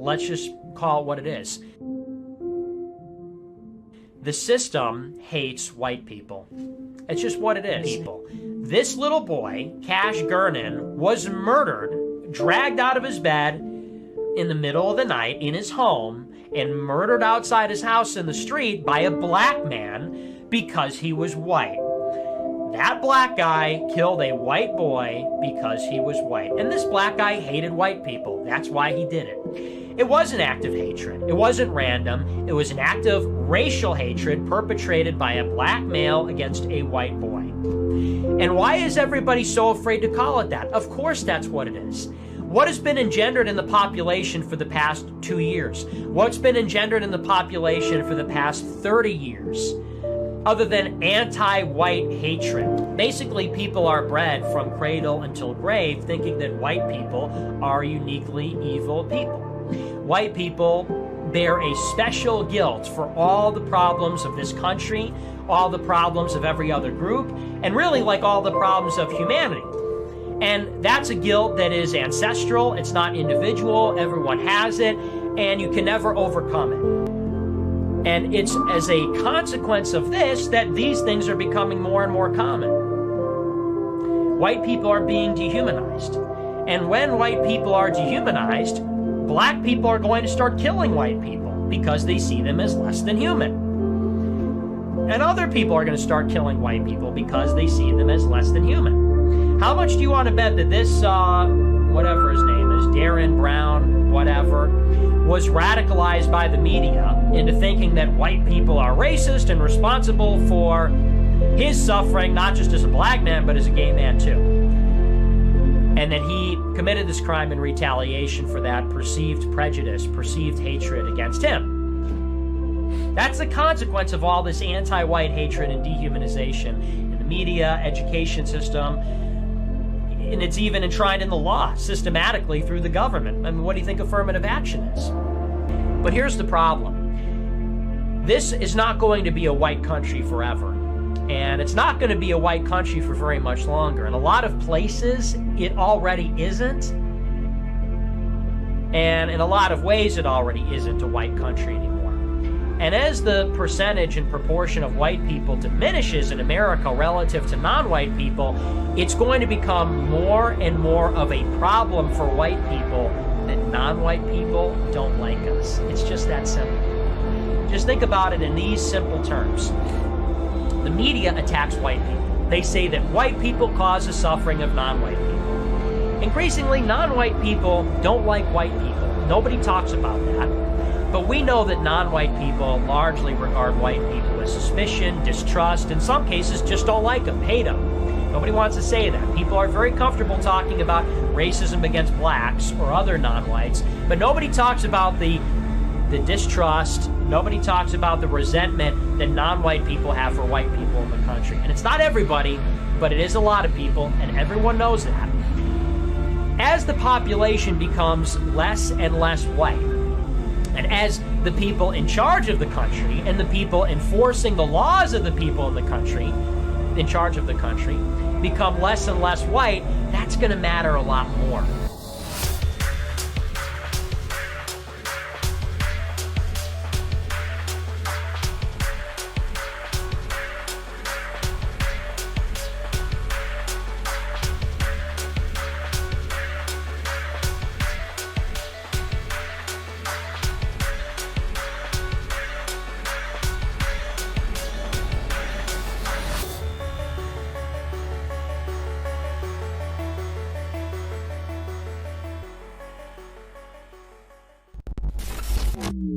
let's just call it what it is. The system hates white people. It's just what it is. This little boy, Cash Gernon, was murdered, dragged out of his bed in the middle of the night in his home, and murdered outside his house in the street by a black man because he was white. That black guy killed a white boy because he was white. And this black guy hated white people. That's why he did it. It was an act of hatred. It wasn't random. It was an act of racial hatred perpetrated by a black male against a white boy. And why is everybody so afraid to call it that? Of course that's what it is. What has been engendered in the population for the past 2 years? What's been engendered in the population for the past 30 years? Other than anti-white hatred. Basically, people are bred from cradle until grave thinking that white people are uniquely evil people. White people bear a special guilt for all the problems of this country, all the problems of every other group, and really like all the problems of humanity. And that's a guilt that is ancestral, it's not individual, everyone has it, and you can never overcome it. And it's as a consequence of this that these things are becoming more and more common. White people are being dehumanized. And when white people are dehumanized, black people are going to start killing white people because they see them as less than human. And other people are going to start killing white people because they see them as less than human. How much do you want to bet that this, whatever his name is, Darren Brown, whatever, was radicalized by the media into thinking that white people are racist and responsible for his suffering, not just as a black man, but as a gay man too. And that he committed this crime in retaliation for that perceived prejudice, perceived hatred against him. That's the consequence of all this anti-white hatred and dehumanization in the media, education system, and it's even enshrined in the law systematically through the government. I mean, what do you think affirmative action is? But here's the problem. This is not going to be a white country forever. And it's not going to be a white country for very much longer. In a lot of places, it already isn't. And in a lot of ways, it already isn't a white country anymore. And as the percentage and proportion of white people diminishes in America relative to non-white people, it's going to become more and more of a problem for white people that non-white people don't like us. It's just that simple. Just think about it in these simple terms. The media attacks white people. They say that white people cause the suffering of non-white people. Increasingly, non-white people don't like white people. Nobody talks about that. But we know that non-white people largely regard white people with suspicion, distrust, in some cases just don't like them, hate them. Nobody wants to say that. People are very comfortable talking about racism against blacks or other non-whites, but nobody talks about the distrust, nobody talks about the resentment that non-white people have for white people in the country. And it's not everybody, but it is a lot of people, and everyone knows that. As the population becomes less and less white, and as the people in charge of the country and the people enforcing the laws of the people in the country, in charge of the country, become less and less white, that's going to matter a lot more. you